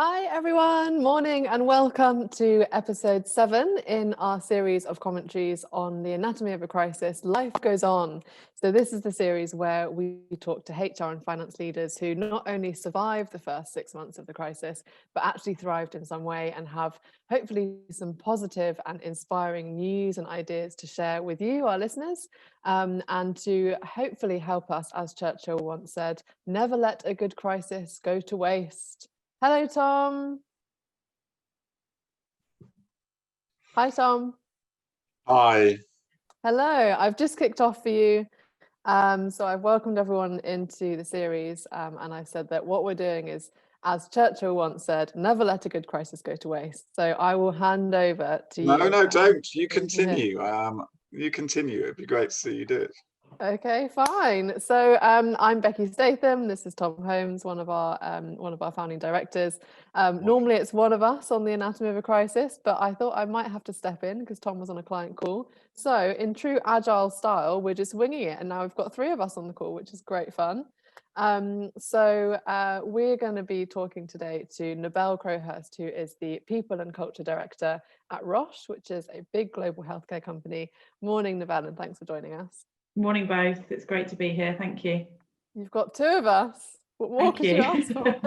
Hi everyone, morning and welcome to episode 7 in our series of commentaries on the anatomy of a crisis, Life Goes On. So this is the series where we talk to HR and finance leaders who not only survived the first 6 months of the crisis, but actually thrived in some way and have hopefully some positive and inspiring news and ideas to share with you, our listeners, and to hopefully help us, as Churchill once said, never let a good crisis go to waste. Hello, Tom. Hi, Tom. Hi. Hello. I've just kicked off for you. So I've welcomed everyone into the series, and I said that what we're doing is, as Churchill once said, never let a good crisis go to waste. So I will hand over to you. No, don't. You continue. You continue. It'd be great to see you do it. Okay, fine. So I'm Becky Statham. This is Tom Holmes, one of our founding directors. Normally it's one of us on the anatomy of a crisis, but I thought I might have to step in because Tom was on a client call. So in true Agile style, we're just winging it, and now we've got 3 of us on the call, which is great fun. We're going to be talking today to Nebel Crowhurst, who is the People and Culture Director at Roche, which is a big global healthcare company. Morning, Nebel, and thanks for joining us. Morning both, it's great to be here, thank you. You've got 2 of us. What more could you ask for?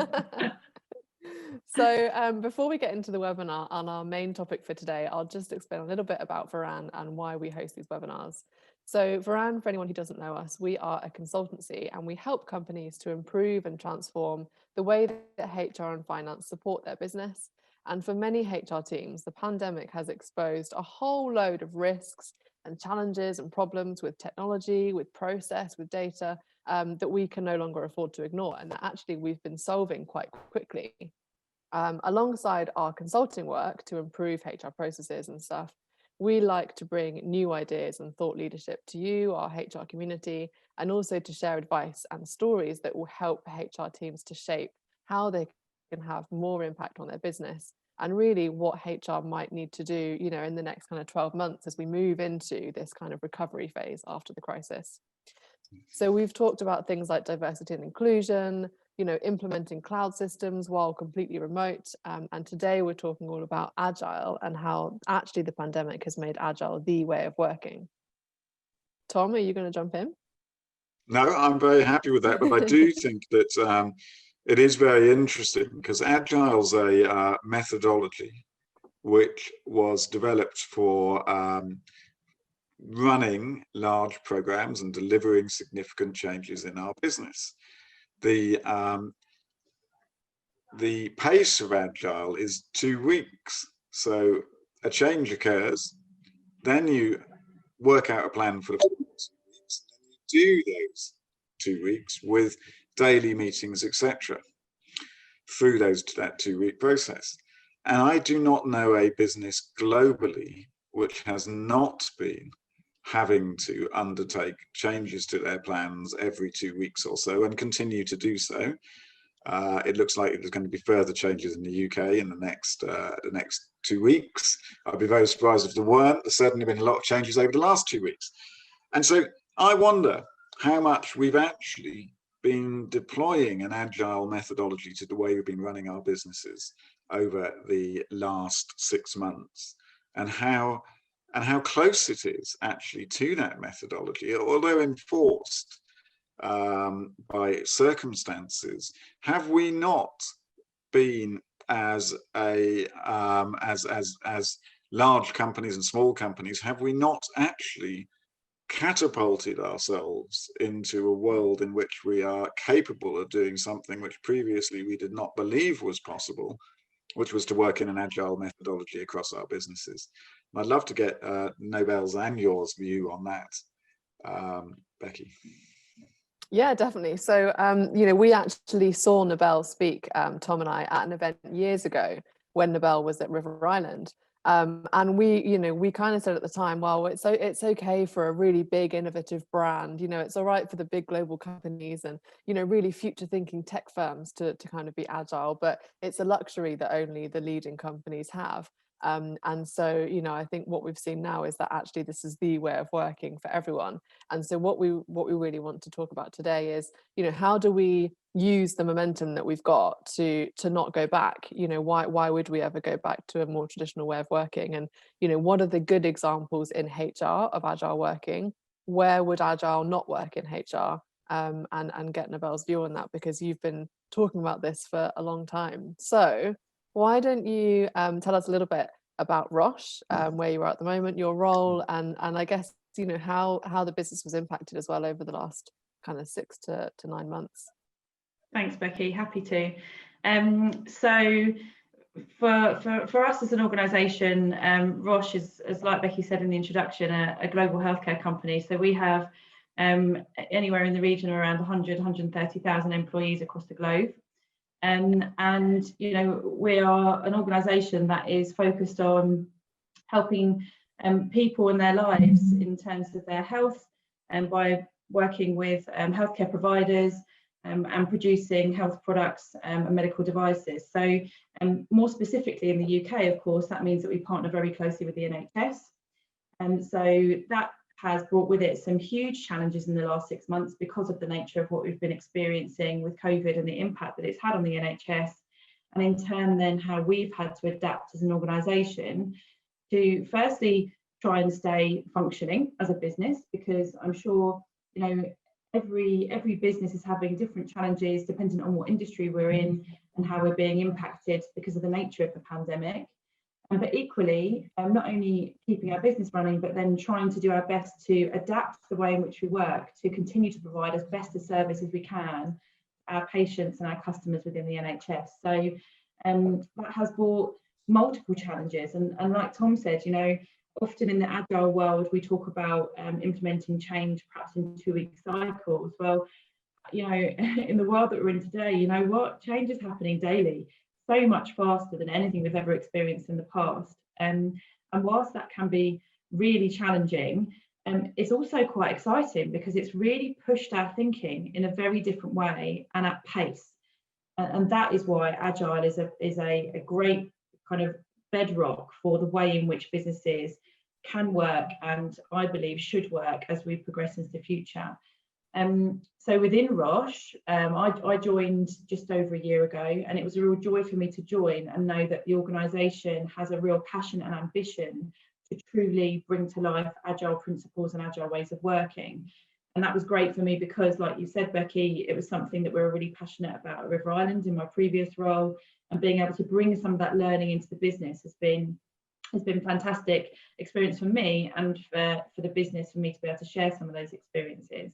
So before we get into the webinar on our main topic for today, I'll just explain a little bit about Varan and why we host these webinars. So Varan, for anyone who doesn't know us, we are a consultancy and we help companies to improve and transform the way that HR and finance support their business. And for many HR teams, the pandemic has exposed a whole load of risks and challenges and problems with technology, with process, with data that we can no longer afford to ignore, and that actually we've been solving quite quickly. Alongside our consulting work to improve HR processes and stuff, we like to bring new ideas and thought leadership to you, our HR community, and also to share advice and stories that will help HR teams to shape how they can have more impact on their business, and really what HR might need to do, in the next kind of 12 months as we move into this kind of recovery phase after the crisis. So we've talked about things like diversity and inclusion, implementing cloud systems while completely remote. And today we're talking all about Agile and how actually the pandemic has made Agile the way of working. Tom, are you going to jump in? No, I'm very happy with that, but I do think that it is very interesting because Agile's a methodology which was developed for running large programs and delivering significant changes in our business. The pace of Agile is 2 weeks. So a change occurs, then you work out a plan for the 2 weeks, and you do those 2 weeks with daily meetings, etc., through that 2-week process. And I do not know a business globally which has not been having to undertake changes to their plans every 2 weeks or so and continue to do so. It looks like there's going to be further changes in the UK in the next 2 weeks. I'd be very surprised if there weren't. There's certainly been a lot of changes over the last 2 weeks. And so I wonder how much we've actually been deploying an Agile methodology to the way we've been running our businesses over the last 6 months, and how close it is actually to that methodology, although enforced by circumstances. Have we not been as large companies and small companies, have we not actually catapulted ourselves into a world in which we are capable of doing something which previously we did not believe was possible, which was to work in an Agile methodology across our businesses? And I'd love to get Nebel's and yours view on that, Becky. Yeah, definitely. So, we actually saw Nebel speak, Tom and I, at an event years ago when Nebel was at River Island. And we kind of said at the time, well, it's okay for a really big innovative brand, it's all right for the big global companies and, really future thinking tech firms to kind of be agile, but it's a luxury that only the leading companies have. And so, you know, I think what we've seen now is that actually this is the way of working for everyone. And so what we really want to talk about today is, you know, how do we use the momentum that we've got to not go back? You know, why would we ever go back to a more traditional way of working? And, you know, what are the good examples in HR of agile working? Where would agile not work in HR? And get Nebel's view on that, because you've been talking about this for a long time. So why don't you tell us a little bit about Roche, where you are at the moment, your role, and I guess, you know, how the business was impacted as well over the last kind of 6 to 9 months. Thanks, Becky. Happy to. So for us as an organisation, Roche is, as like Becky said in the introduction, a global healthcare company. So we have anywhere in the region of around 130,000 employees across the globe. And you know, we are an organisation that is focused on helping people in their lives in terms of their health, and by working with healthcare providers and producing health products and medical devices. So more specifically in the UK, of course, that means that we partner very closely with the NHS. And so that has brought with it some huge challenges in the last 6 months because of the nature of what we've been experiencing with COVID and the impact that it's had on the NHS, and in turn then how we've had to adapt as an organisation to firstly try and stay functioning as a business, because I'm sure, you know, every business is having different challenges depending on what industry we're in and how we're being impacted because of the nature of the pandemic. But equally, not only keeping our business running, but then trying to do our best to adapt the way in which we work to continue to provide as best a service as we can our patients and our customers within the NHS. So that has brought multiple challenges. And like Tom said, you know, often in the agile world, we talk about implementing change perhaps in 2-week cycles. Well, you know, in the world that we're in today, you know what, change is happening daily, so much faster than anything we've ever experienced in the past. And whilst that can be really challenging, it's also quite exciting because it's really pushed our thinking in a very different way and at pace. And that is why Agile is a great kind of bedrock for the way in which businesses can work, and I believe should work as we progress into the future. So within Roche, I joined just over a year ago, and it was a real joy for me to join and know that the organisation has a real passion and ambition to truly bring to life agile principles and agile ways of working. And that was great for me because, like you said, Becky, it was something that we were really passionate about at River Island in my previous role, and being able to bring some of that learning into the business has been fantastic experience for me and for the business, for me to be able to share some of those experiences.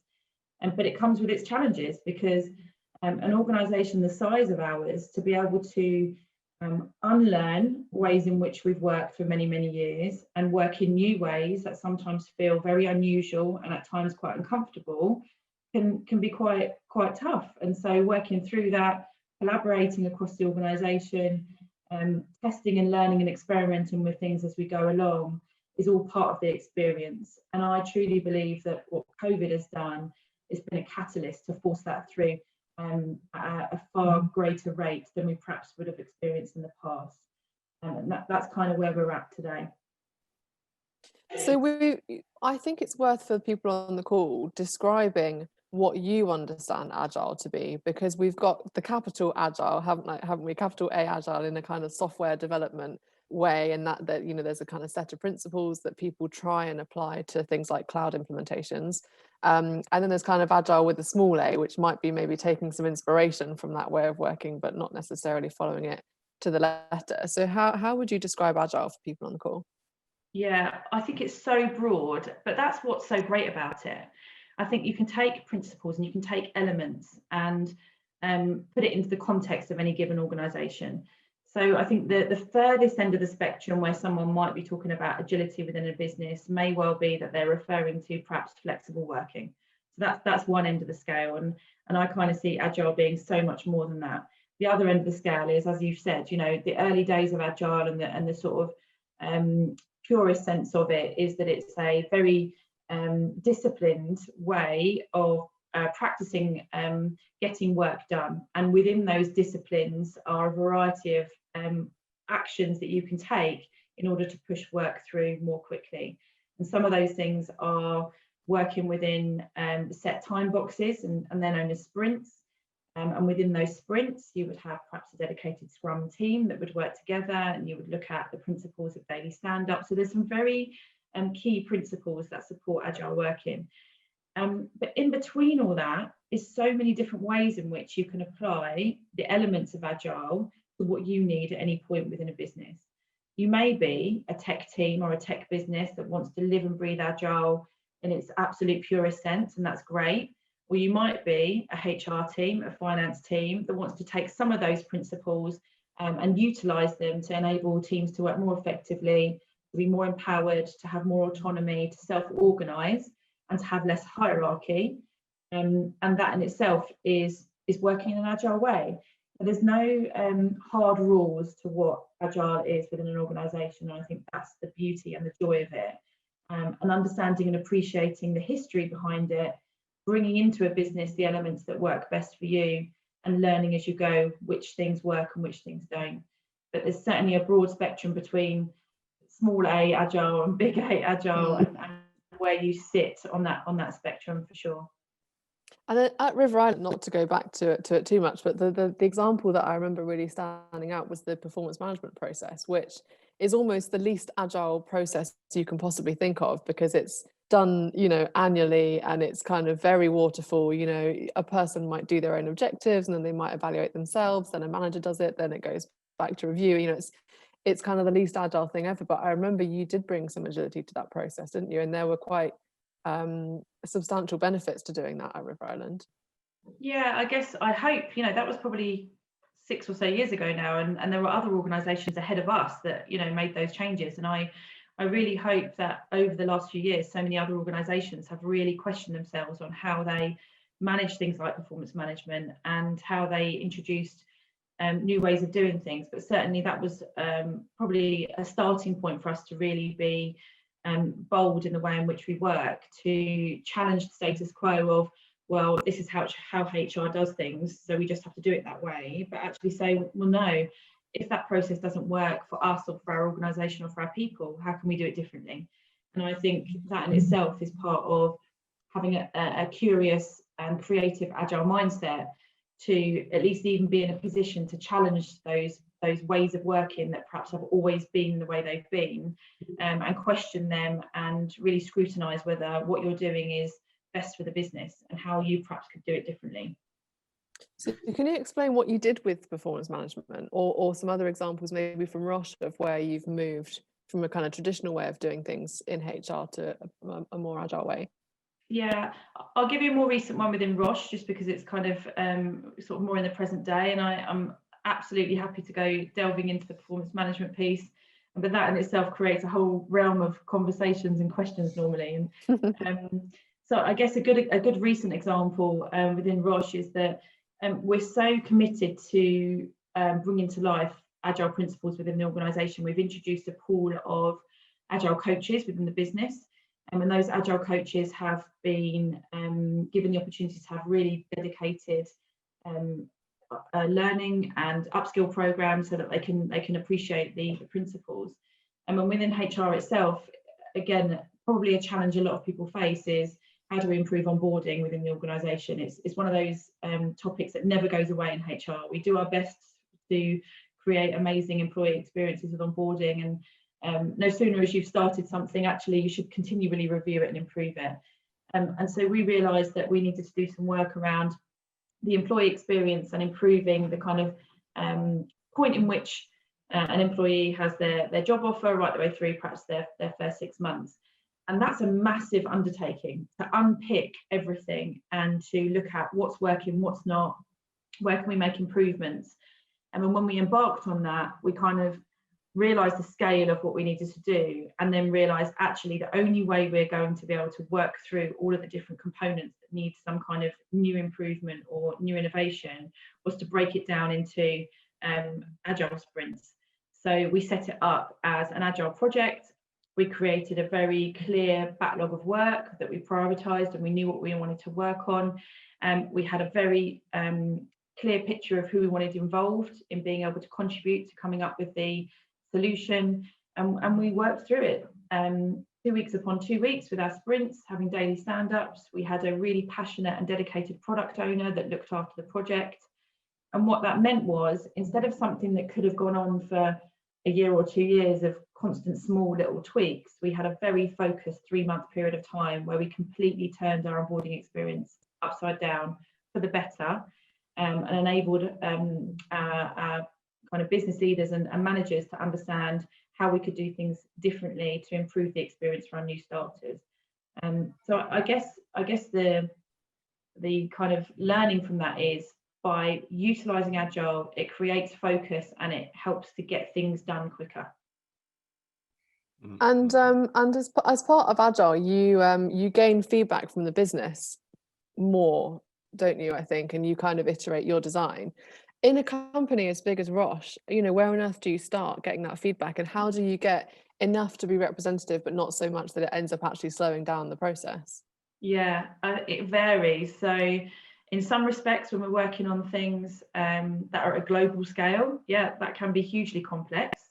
But it comes with its challenges because an organisation the size of ours, to be able to unlearn ways in which we've worked for many, many years and work in new ways that sometimes feel very unusual and at times quite uncomfortable can be quite tough. And so working through that, collaborating across the organisation, testing and learning and experimenting with things as we go along is all part of the experience. And I truly believe that what COVID has done has been a catalyst to force that through at a far greater rate than we perhaps would have experienced in the past. And that's kind of where we're at today. So I think it's worth for people on the call describing what you understand Agile to be, because we've got the capital Agile, haven't we? Capital A Agile in a kind of software development way, and that you know, there's a kind of set of principles that people try and apply to things like cloud implementations. And then there's kind of Agile with a small a, which might be maybe taking some inspiration from that way of working, but not necessarily following it to the letter. So how would you describe Agile for people on the call? Yeah, I think it's so broad, but that's what's so great about it. I think you can take principles and you can take elements and put it into the context of any given organisation. So I think the furthest end of the spectrum where someone might be talking about agility within a business may well be that they're referring to perhaps flexible working. So that's one end of the scale, and I kind of see Agile being so much more than that. The other end of the scale is, as you've said, you know, the early days of Agile and the sort of purest sense of it is that it's a very disciplined way of practicing getting work done, and within those disciplines are a variety of actions that you can take in order to push work through more quickly. And some of those things are working within set time boxes, and they're known as sprints. And within those sprints, you would have perhaps a dedicated Scrum team that would work together, and you would look at the principles of daily stand-up. So there's some very key principles that support Agile working. But in between all that is so many different ways in which you can apply the elements of Agile to what you need at any point within a business. You may be a tech team or a tech business that wants to live and breathe Agile in its absolute purest sense, and that's great. Or you might be a HR team, a finance team that wants to take some of those principles and utilise them to enable teams to work more effectively, to be more empowered, to have more autonomy, to self-organise, and to have less hierarchy. And that in itself is working in an Agile way. There's no hard rules to what Agile is within an organisation, and I think that's the beauty and the joy of it. And understanding and appreciating the history behind it, bringing into a business the elements that work best for you, and learning as you go which things work and which things don't. But there's certainly a broad spectrum between small a Agile and big A Agile, and where you sit on that spectrum for sure. And at River Island, not to go back to it too much, but the example that I remember really standing out was the performance management process, which is almost the least Agile process you can possibly think of, because it's done, annually, and it's kind of very waterfall. A person might do their own objectives, and then they might evaluate themselves, then a manager does it, then it goes back to review. It's kind of the least Agile thing ever. But I remember you did bring some agility to that process, didn't you? And there were quite substantial benefits to doing that at River Island. Yeah, I hope, that was probably 6 or so years ago now, and there were other organisations ahead of us that, made those changes. And I really hope that over the last few years, so many other organisations have really questioned themselves on how they manage things like performance management and how they introduced new ways of doing things. But certainly that was probably a starting point for us to really be bold in the way in which we work, to challenge the status quo of, well, this is how HR does things, so we just have to do it that way. But actually say, well, no, if that process doesn't work for us or for our organisation or for our people, how can we do it differently? And I think that in itself is part of having a curious and creative Agile mindset, to at least even be in a position to challenge those ways of working that perhaps have always been the way they've been, and question them and really scrutinise whether what you're doing is best for the business and how you perhaps could do it differently. So can you explain what you did with performance management, or some other examples maybe from Roche of where you've moved from a kind of traditional way of doing things in HR to a more Agile way? Yeah, I'll give you a more recent one within Roche, just because it's kind of sort of more in the present day, and I'm absolutely happy to go delving into the performance management piece. But that in itself creates a whole realm of conversations and questions normally. And so I guess a good recent example within Roche is that we're so committed to bringing to life Agile principles within the organisation. We've introduced a pool of Agile coaches within the business. And those Agile coaches have been given the opportunity to have really dedicated learning and upskill programs, so that they can appreciate the principles. And then within HR itself, again, probably a challenge a lot of people face is, how do we improve onboarding within the organisation? It's one of those topics that never goes away in HR. We do our best to create amazing employee experiences with onboarding, and no sooner as you've started something, actually you should continually review it and improve it. And so we realised that we needed to do some work around the employee experience and improving the kind of point in which an employee has their job offer right the way through perhaps their first 6 months. And that's a massive undertaking, to unpick everything and to look at what's working, what's not, where can we make improvements. And then when we embarked on that, we kind of realised the scale of what we needed to do, and then realised actually the only way we're going to be able to work through all of the different components that need some kind of new improvement or new innovation was to break it down into Agile sprints. So we set it up as an Agile project. We created a very clear backlog of work that we prioritised, and we knew what we wanted to work on. We had a very clear picture of who we wanted involved in being able to contribute to coming up with the solution, and we worked through it 2 weeks upon 2 weeks with our sprints, having daily stand-ups. We had a really passionate and dedicated product owner that looked after the project. And what that meant was, instead of something that could have gone on for a year or 2 years of constant small little tweaks, we had a very focused 3-month period of time where we completely turned our onboarding experience upside down for the better, and enabled our kind of business leaders and managers to understand how we could do things differently to improve the experience for our new starters. So I guess the kind of learning from that is, by utilising Agile, it creates focus and it helps to get things done quicker. And as part of Agile, you gain feedback from the business more, don't you? I think, and you kind of iterate your design. In a company as big as Roche, where on earth do you start getting that feedback, and how do you get enough to be representative, but not so much that it ends up actually slowing down the process? Yeah, it varies. So in some respects, when we're working on things that are at a global scale, yeah, that can be hugely complex.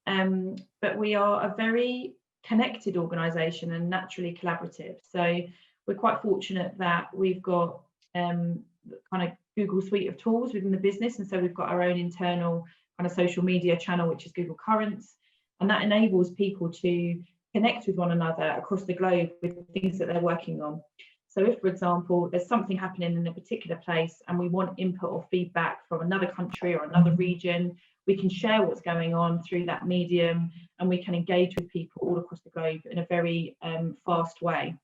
But we are a very connected organisation and naturally collaborative. So we're quite fortunate that we've got kind of Google suite of tools within the business. And so we've got our own internal kind of social media channel, which is Google Currents. And that enables people to connect with one another across the globe with things that they're working on. So if, for example, there's something happening in a particular place and we want input or feedback from another country or another region, we can share what's going on through that medium, and we can engage with people all across the globe in a very fast way.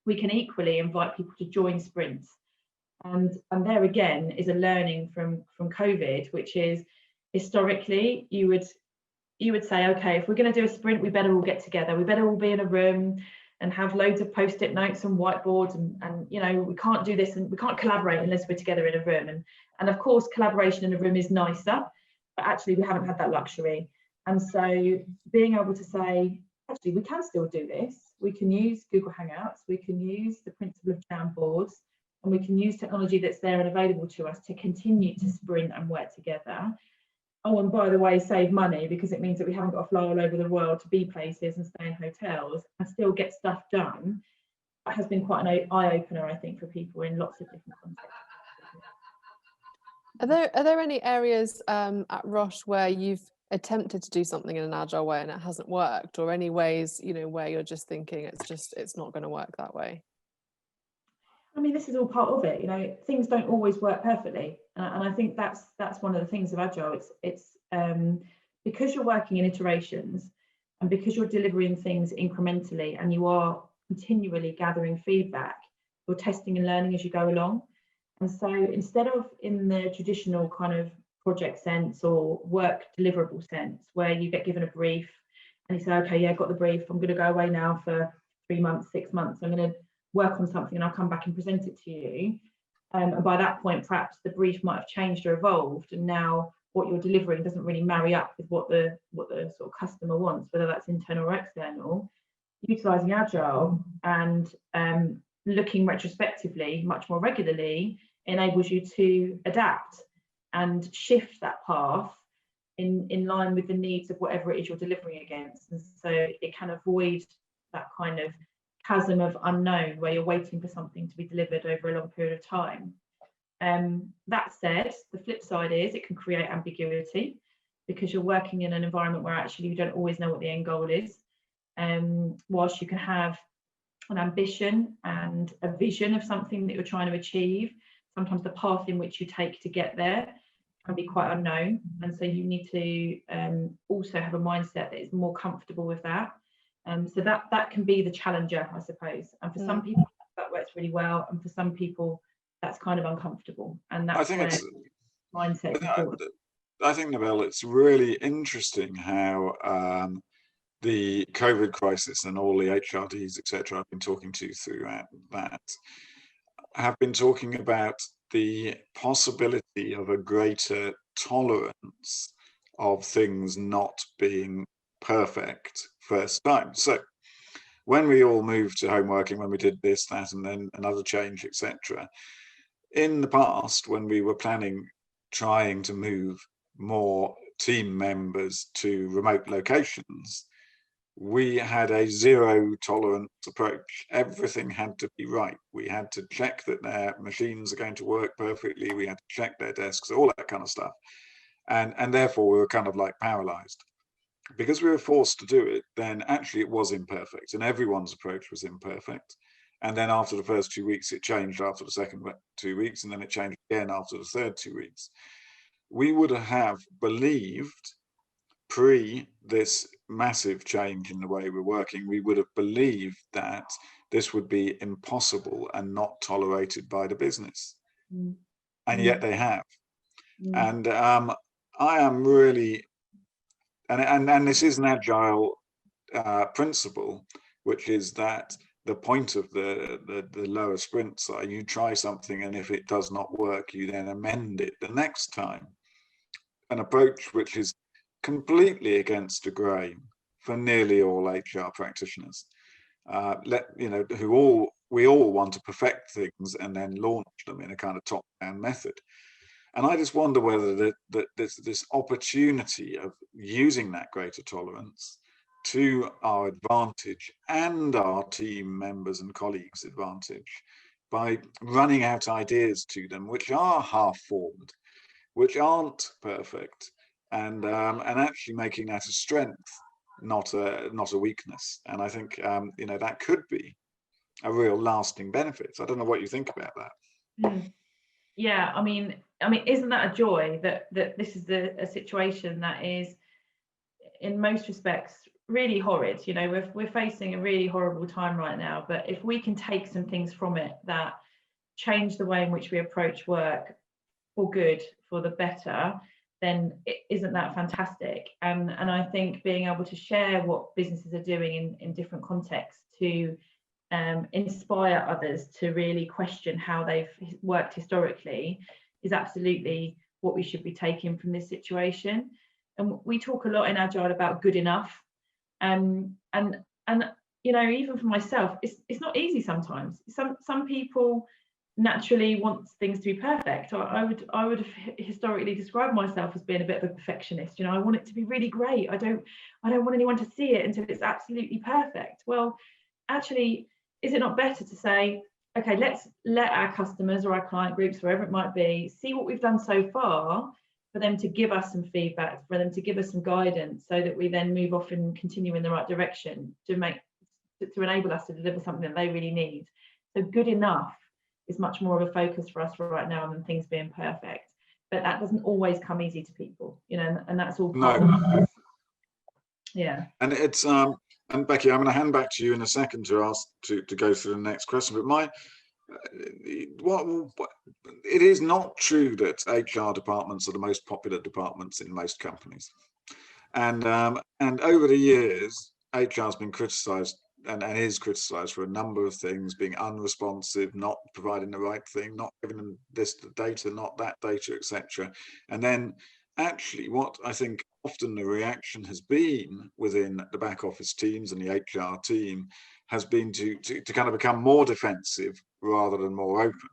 We can equally invite people to join sprints. And there again is a learning from COVID, which is, historically, you would say, okay, if we're going to do a sprint, we better all get together. We better all be in a room and have loads of post-it notes and whiteboards, and we can't do this and we can't collaborate unless we're together in a room. And of course, collaboration in a room is nicer, but actually we haven't had that luxury. And so being able to say, actually, we can still do this. We can use Google Hangouts, we can use the principle of Jamboards, and we can use technology that's there and available to us to continue to sprint and work together. Oh, and by the way, save money, because it means that we haven't got to fly all over the world to be places and stay in hotels and still get stuff done. That has been quite an eye-opener, I think, for people in lots of different contexts. Are there any areas at Roche where you've attempted to do something in an Agile way and it hasn't worked, or any ways, where you're just thinking it's not going to work that way? I mean, this is all part of it. Things don't always work perfectly, and I think that's one of the things of Agile. It's because you're working in iterations, and because you're delivering things incrementally, and you are continually gathering feedback, you're testing and learning as you go along. And so instead of in the traditional kind of project sense or work deliverable sense, where you get given a brief and you say, okay, yeah, got the brief, I'm going to go away now for 3 months, 6 months, I'm going to work on something and I'll come back and present it to you. And by that point, perhaps the brief might have changed or evolved, and now what you're delivering doesn't really marry up with what the sort of customer wants, whether that's internal or external. Utilising Agile and looking retrospectively much more regularly enables you to adapt and shift that path in line with the needs of whatever it is you're delivering against. And so it can avoid that kind of chasm of unknown where you're waiting for something to be delivered over a long period of time. That said, the flip side is it can create ambiguity, because you're working in an environment where actually you don't always know what the end goal is. Whilst you can have an ambition and a vision of something that you're trying to achieve, sometimes the path in which you take to get there can be quite unknown. And so you need to also have a mindset that is more comfortable with that. So that can be the challenger, I suppose. And for some people that works really well, and for some people that's kind of uncomfortable. And that's where mindset is important. I think, Nebel, it's really interesting how the COVID crisis and all the HRDs, etc., I've been talking to throughout that, have been talking about the possibility of a greater tolerance of things not being perfect first time. So when we all moved to home working, when we did this, that, and then another change, etc., in the past, when we were trying to move more team members to remote locations, we had a zero tolerance approach. Everything had to be right. We had to check that their machines are going to work perfectly. We had to check their desks, all that kind of stuff. And therefore we were kind of like paralyzed. Because we were forced to do it, then actually it was imperfect, and everyone's approach was imperfect. And then after the first 2 weeks, it changed after the second 2 weeks, and then it changed again after the third 2 weeks. We would have believed pre this massive change in the way we're working, we would have believed that this would be impossible and not tolerated by the business. And yet they have. And I am really, and this is an agile principle, which is that the point of the lower sprints are you try something, and if it does not work, you then amend it the next time. An approach which is completely against the grain for nearly all HR practitioners. We all want to perfect things and then launch them in a kind of top-down method. And I just wonder whether that there's this opportunity of using that greater tolerance to our advantage and our team members and colleagues' advantage by running out ideas to them which are half-formed, which aren't perfect, and actually making that a strength, not a weakness. And I think that could be a real lasting benefit. I don't know what you think about that. Yeah, I mean, isn't that a joy that this is a situation that is, in most respects, really horrid? We're facing a really horrible time right now, but if we can take some things from it that change the way in which we approach work for good, for the better, then isn't that fantastic? And I think being able to share what businesses are doing in different contexts to inspire others to really question how they've worked historically is absolutely what we should be taking from this situation. And we talk a lot in Agile about good enough, and even for myself, it's not easy sometimes. Some people naturally want things to be perfect. I would have historically described myself as being a bit of a perfectionist. I want it to be really great. I don't want anyone to see it until it's absolutely perfect. Well, actually, is it not better to say, okay, let's let our customers or our client groups, wherever it might be, see what we've done so far, for them to give us some feedback, for them to give us some guidance, so that we then move off and continue in the right direction to enable us to deliver something that they really need. So good enough is much more of a focus for us right now than things being perfect. But that doesn't always come easy to people, and that's all part of it. Yeah. And it's and Becky, I'm going to hand back to you in a second to ask to go through the next question. But it is not true that HR departments are the most popular departments in most companies. And over the years, HR has been criticised and is criticised for a number of things: being unresponsive, not providing the right thing, not giving them this data, not that data, etc. And then actually what I think often the reaction has been within the back office teams and the HR team has been to kind of become more defensive rather than more open.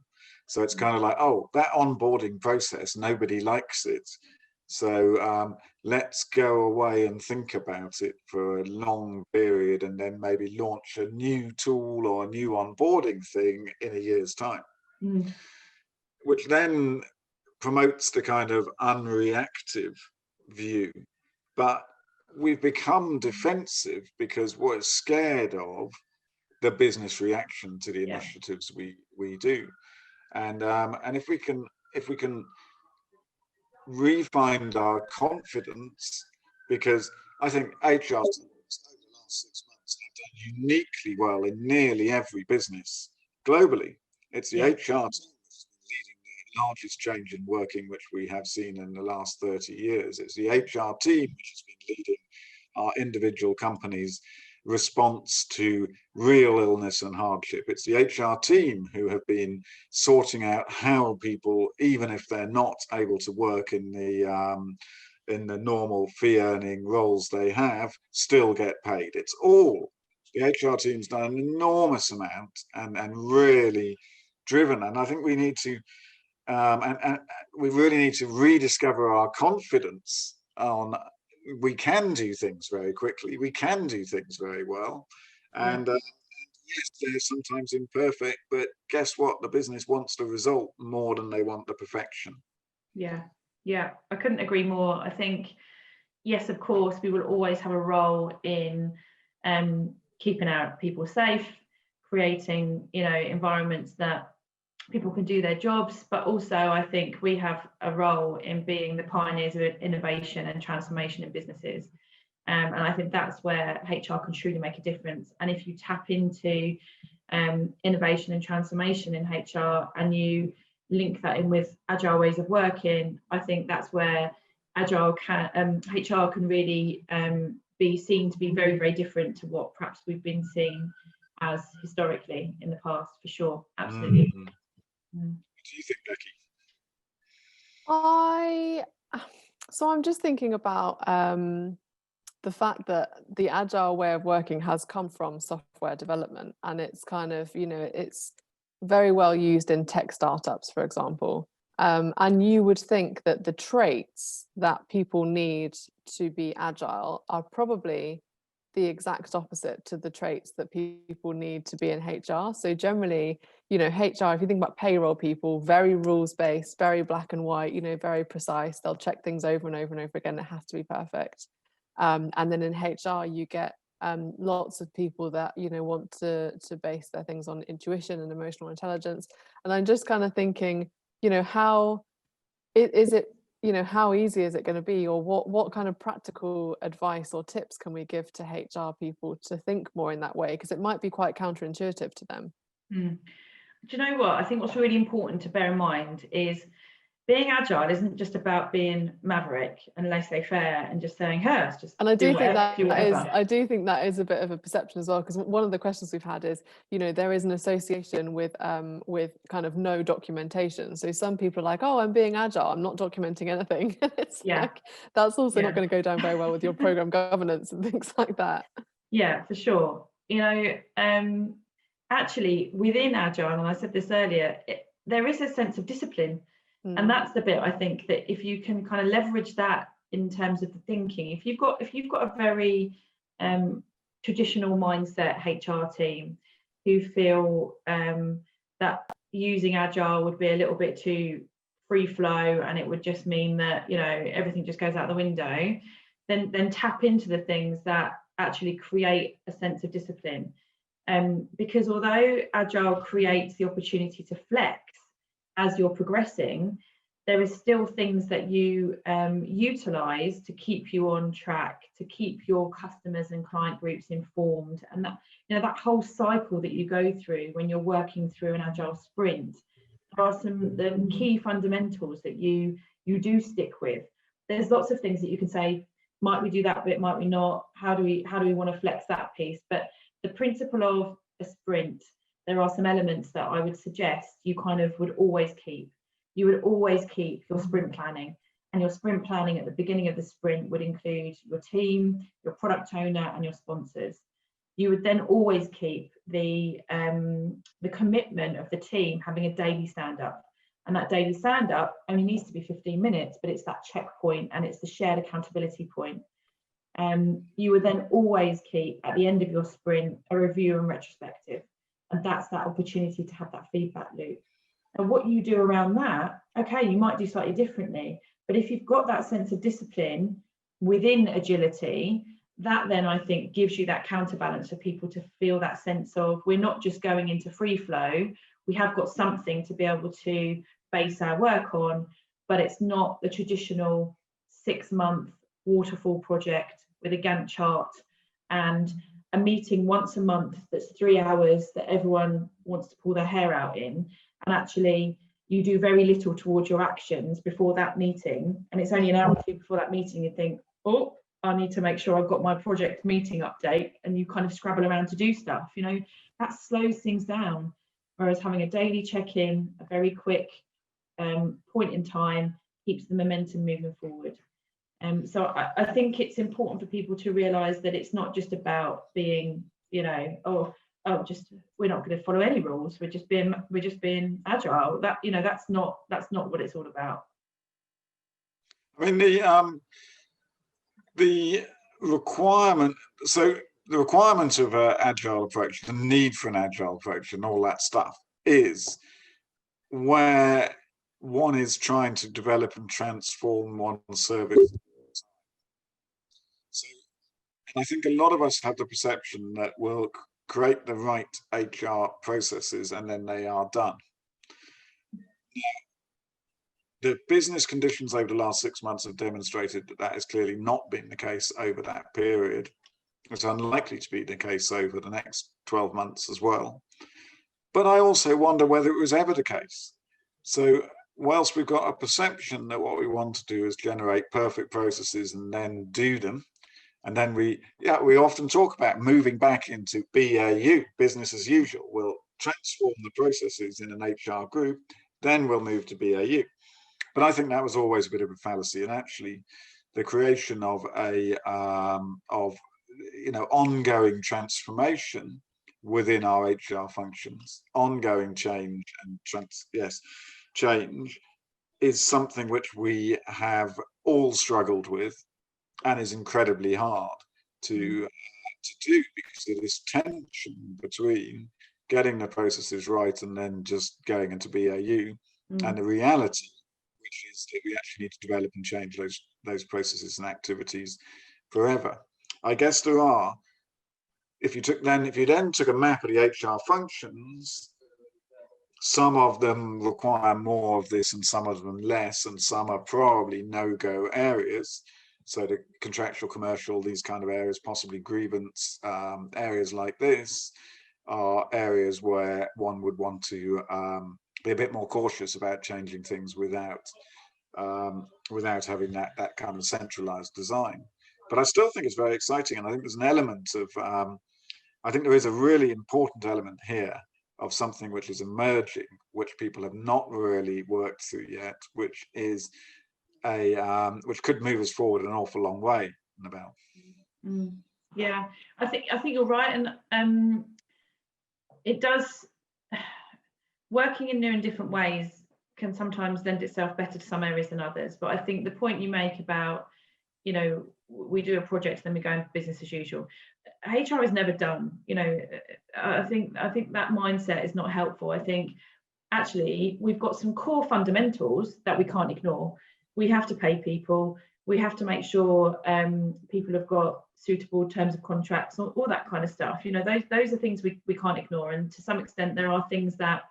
So it's kind of like, oh, that onboarding process, nobody likes it. So let's go away and think about it for a long period and then maybe launch a new tool or a new onboarding thing in a year's time, which then promotes the kind of unreactive view. But we've become defensive because we're scared of the business reaction to the initiatives we do. And if we can re-find our confidence, because I think HR over the last 6 months have done uniquely well in nearly every business globally. It's the HR team which has been leading the largest change in working which we have seen in the last 30 years. It's the HR team which has been leading our individual companies' response to real illness and hardship. It's the HR team who have been sorting out how people, even if they're not able to work in the normal fee-earning roles they have, still get paid. It's all the HR team's done an enormous amount and really driven. And I think we need to and we really need to rediscover our confidence on we can do things very quickly, we can do things very well, and yes, they're sometimes imperfect, but guess what? The business wants the result more than they want the perfection. Yeah, I couldn't agree more. I think, yes, of course, we will always have a role in keeping our people safe, creating, environments that people can do their jobs, but also I think we have a role in being the pioneers of innovation and transformation in businesses. And I think that's where HR can truly make a difference. And if you tap into innovation and transformation in HR and you link that in with agile ways of working, I think that's where HR can really be seen to be very, very different to what perhaps we've been seen as historically in the past, for sure. Absolutely. What do you think, Becky? So I'm just thinking about the fact that the agile way of working has come from software development, and it's kind of, it's very well used in tech startups, for example. And you would think that the traits that people need to be agile are probably the exact opposite to the traits that people need to be in HR. So generally, HR, if you think about payroll people, very rules-based, very black and white, very precise. They'll check things over and over and over again. It has to be perfect. And then in HR, you get lots of people that, want to base their things on intuition and emotional intelligence. And I'm just kind of thinking, how is it, how easy is it going to be, or what kind of practical advice or tips can we give to HR people to think more in that way? Because it might be quite counterintuitive to them. Do you know what? I think what's really important to bear in mind is being agile isn't just about being maverick and laissez-faire and just saying, "Hey, just." And I do think that is a bit of a perception as well, because one of the questions we've had is, there is an association with kind of no documentation. So some people are like, "Oh, I'm being agile, I'm not documenting anything." It's like that's also not going to go down very well with your program governance and things like that. Yeah, for sure. Actually, within agile, and I said this earlier, there is a sense of discipline. And that's the bit I think that if you can kind of leverage that in terms of the thinking, if you've got a very traditional mindset HR team who feel that using agile would be a little bit too free flow and it would just mean that everything just goes out the window, then tap into the things that actually create a sense of discipline. Because although agile creates the opportunity to flex as you're progressing, there is still things that you utilize to keep you on track, to keep your customers and client groups informed, and that whole cycle that you go through when you're working through an agile sprint. There are the key fundamentals that you do stick with. There's lots of things that you can say, might we do that bit, might we not? How do we want to flex that piece? But the principle of a sprint, there are some elements that I would suggest you kind of would always keep. You would always keep your sprint planning, and your sprint planning at the beginning of the sprint would include your team, your product owner, and your sponsors. You would then always keep the commitment of the team having a daily stand-up, and that daily stand-up only needs to be 15 minutes, but it's that checkpoint and it's the shared accountability point. You would then always keep at the end of your sprint a review and retrospective. And that's that opportunity to have that feedback loop. And what you do around that, okay, you might do slightly differently, but if you've got that sense of discipline within agility, that then I think gives you that counterbalance for people to feel that sense of, we're not just going into free flow, we have got something to be able to base our work on, but it's not the traditional 6-month waterfall project with a Gantt chart and a meeting once a month that's 3 hours that everyone wants to pull their hair out in, and actually you do very little towards your actions before that meeting, and it's only an hour or two before that meeting you think, oh, I need to make sure I've got my project meeting update, and you kind of scrabble around to do stuff, that slows things down. Whereas having a daily check-in, a very quick point in time, keeps the momentum moving forward. So I think it's important for people to realise that it's not just about being, just we're not going to follow any rules. We're just being agile. That that's not what it's all about. I mean, The requirement, so the requirement of an agile approach, the need for an agile approach and all that stuff is where one is trying to develop and transform one's service. So, and I think a lot of us have the perception that we'll create the right HR processes and then they are done. The business conditions over the last 6 months have demonstrated that that has clearly not been the case over that period. It's unlikely to be the case over the next 12 months as well. But I also wonder whether it was ever the case. So whilst we've got a perception that what we want to do is generate perfect processes and then do them, and then we often talk about moving back into BAU, business as usual. We'll transform the processes in an HR group, then we'll move to BAU. But I think that was always a bit of a fallacy, and actually the creation of a ongoing transformation within our HR functions, ongoing change and change is something which we have all struggled with and is incredibly hard to do, because of this tension between getting the processes right and then just going into BAU, and the reality, which is that we actually need to develop and change those processes and activities forever. I guess there are, if you then took a map of the HR functions, some of them require more of this and some of them less, and some are probably no-go areas. So the contractual, commercial, these kind of areas, possibly grievance areas like this, are areas where one would want to be a bit more cautious about changing things without having that kind of centralized design. But I still think it's very exciting, and I think there's an element of I think there is a really important element here of something which is emerging, which people have not really worked through yet, which is which could move us forward an awful long way, Nebel. Yeah, I think you're right, and it does. Working in new and different ways can sometimes lend itself better to some areas than others. But I think the point you make about, we do a project, then we go into business as usual. HR is never done. I think that mindset is not helpful. I think actually we've got some core fundamentals that we can't ignore. We have to pay people. We have to make sure people have got suitable terms of contracts, all that kind of stuff. Those are things we can't ignore. And to some extent, there are things that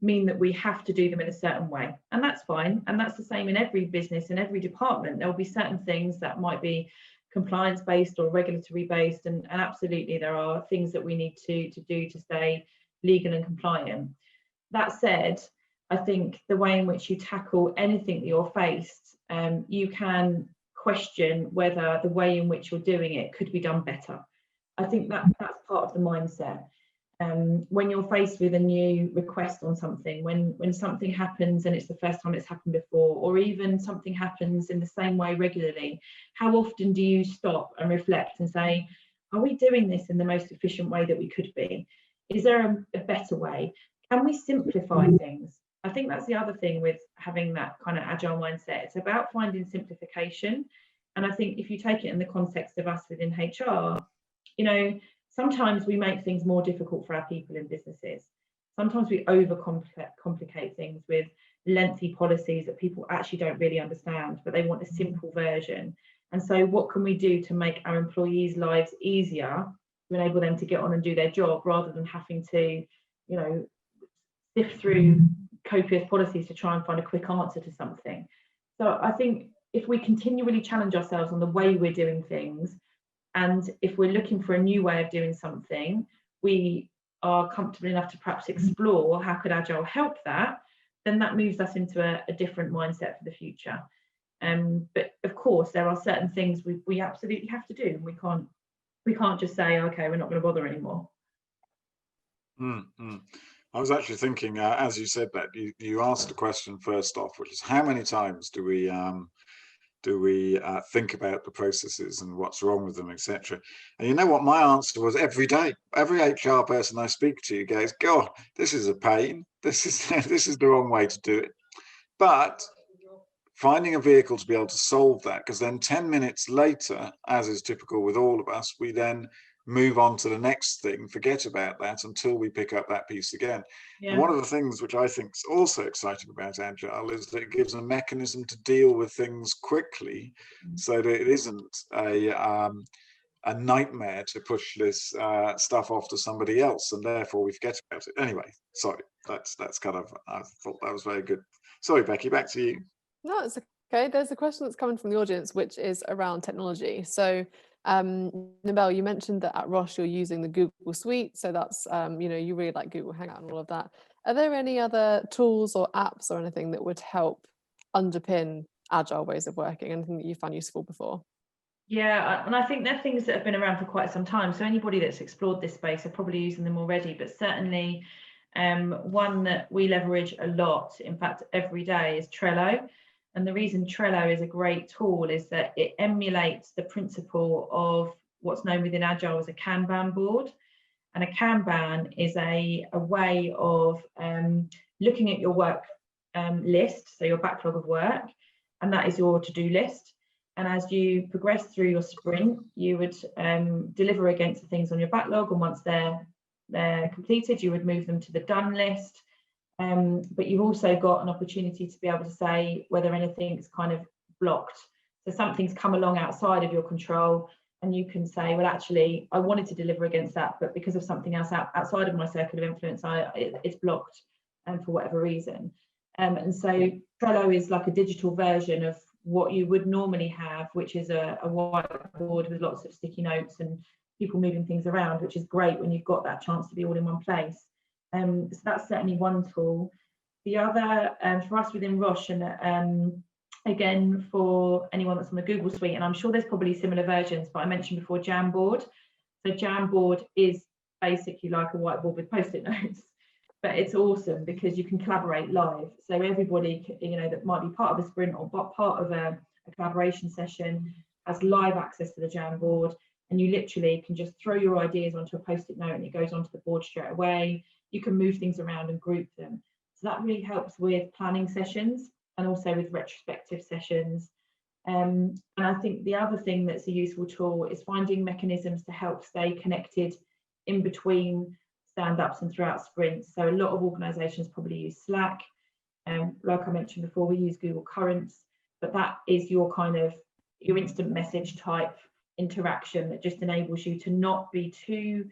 mean that we have to do them in a certain way, and that's fine. And that's the same in every business, in every department. There will be certain things that might be compliance based or regulatory based, and absolutely there are things that we need to do to stay legal and compliant. That said, I think the way in which you tackle anything that you're faced, you can question whether the way in which you're doing it could be done better. I think that's part of the mindset. When you're faced with a new request on something, when something happens and it's the first time it's happened before, or even something happens in the same way regularly, how often do you stop and reflect and say, are we doing this in the most efficient way that we could be? Is there a better way? Can we simplify things? I think that's the other thing with having that kind of agile mindset. It's about finding simplification. And I think if you take it in the context of us within HR, sometimes we make things more difficult for our people in businesses. Sometimes we overcomplicate things with lengthy policies that people actually don't really understand, but they want a simple version. And so what can we do to make our employees' lives easier, to enable them to get on and do their job, rather than having to, sift through copious policies to try and find a quick answer to something. So I think if we continually challenge ourselves on the way we're doing things, and if we're looking for a new way of doing something, we are comfortable enough to perhaps explore how could Agile help that, then that moves us into a different mindset for the future. But of course, there are certain things we absolutely have to do, and we can't just say, okay, we're not going to bother anymore. I was actually thinking, as you said that, you asked a question first off, which is how many times do we think about the processes and what's wrong with them, etc. And you know what my answer was? Every day. Every HR person I speak to goes, God, this is a pain. This is the wrong way to do it. But finding a vehicle to be able to solve that, because then 10 minutes later, as is typical with all of us, we then move on to the next thing, forget about that until we pick up that piece again. Yeah. And one of the things which I think is also exciting about Agile is that it gives a mechanism to deal with things quickly, so that it isn't a nightmare to push this stuff off to somebody else, and therefore we forget about it. Anyway, sorry, that's kind of, I thought that was very good. Sorry, Becky, back to you. No, it's okay. There's a question that's coming from the audience, which is around technology. So, Nebel, you mentioned that at Roche you're using the Google Suite, so that's you really like Google Hangout and all of that. Are there any other tools or apps or anything that would help underpin Agile ways of working? Anything that you found useful before? Yeah, and I think they're things that have been around for quite some time. So anybody that's explored this space are probably using them already, but certainly one that we leverage a lot, in fact, every day, is Trello. And the reason Trello is a great tool is that it emulates the principle of what's known within Agile as a Kanban board. And a Kanban is a way of looking at your work list, so your backlog of work, and that is your to-do list. And as you progress through your sprint, you would deliver against the things on your backlog, and once they're completed, you would move them to the done list. But you've also got an opportunity to be able to say whether anything's kind of blocked. So something's come along outside of your control, and you can say, well, actually, I wanted to deliver against that, but because of something else outside of my circle of influence, it's blocked, for whatever reason. And so Trello is like a digital version of what you would normally have, which is a whiteboard with lots of sticky notes and people moving things around, which is great when you've got that chance to be all in one place. So that's certainly one tool. The other, for us within Roche, and again, for anyone that's on the Google Suite, and I'm sure there's probably similar versions, but I mentioned before Jamboard. So Jamboard is basically like a whiteboard with Post-it notes, but it's awesome because you can collaborate live. So everybody, that might be part of a sprint or part of a collaboration session has live access to the Jamboard, and you literally can just throw your ideas onto a Post-it note and it goes onto the board straight away. You can move things around and group them. So that really helps with planning sessions and also with retrospective sessions. And I think the other thing that's a useful tool is finding mechanisms to help stay connected in between stand-ups and throughout sprints. So a lot of organizations probably use Slack. Like I mentioned before, we use Google Currents, but that is your instant message type interaction that just enables you to not be too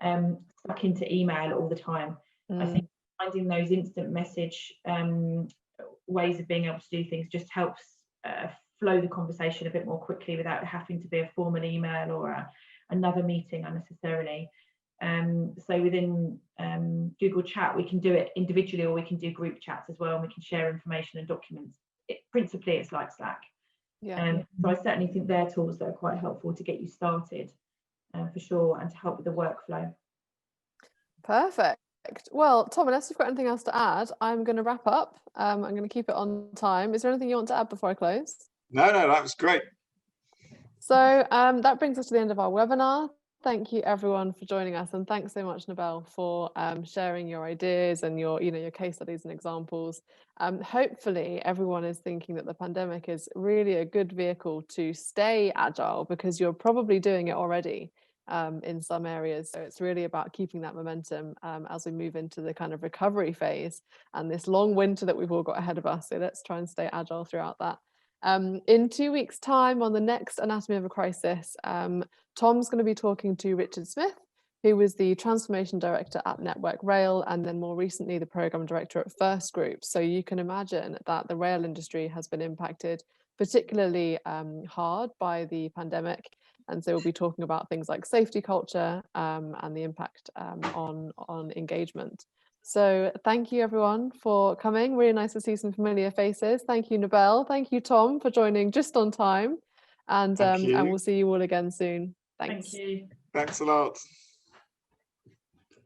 stuck into email all the time. I think finding those instant message ways of being able to do things just helps flow the conversation a bit more quickly without having to be a formal email or another meeting unnecessarily. So within Google Chat, we can do it individually or we can do group chats as well, and we can share information and documents. Principally, it's like Slack. So I certainly think they're tools that are quite helpful to get you started for sure, and to help with the workflow. Perfect. Well, Tom, unless you've got anything else to add, I'm going to wrap up. I'm going to keep it on time. Is there anything you want to add before I close? No, that was great. So that brings us to the end of our webinar. Thank you everyone for joining us, and thanks so much, Nebel, for sharing your ideas and your case studies and examples. Hopefully everyone is thinking that the pandemic is really a good vehicle to stay agile, because you're probably doing it already in some areas. So it's really about keeping that momentum as we move into the kind of recovery phase and this long winter that we've all got ahead of us. So let's try and stay agile throughout that. In 2 weeks' time, on the next Anatomy of a Crisis, Tom's going to be talking to Richard Smith, who was the Transformation Director at Network Rail, and then more recently the Programme Director at First Group. So you can imagine that the rail industry has been impacted particularly hard by the pandemic. And so we'll be talking about things like safety culture and the impact on engagement. So thank you everyone for coming. Really nice to see some familiar faces. Thank you, Nebel. Thank you, Tom, for joining just on time. And we'll see you all again soon. Thanks. Thank you. Thanks a lot.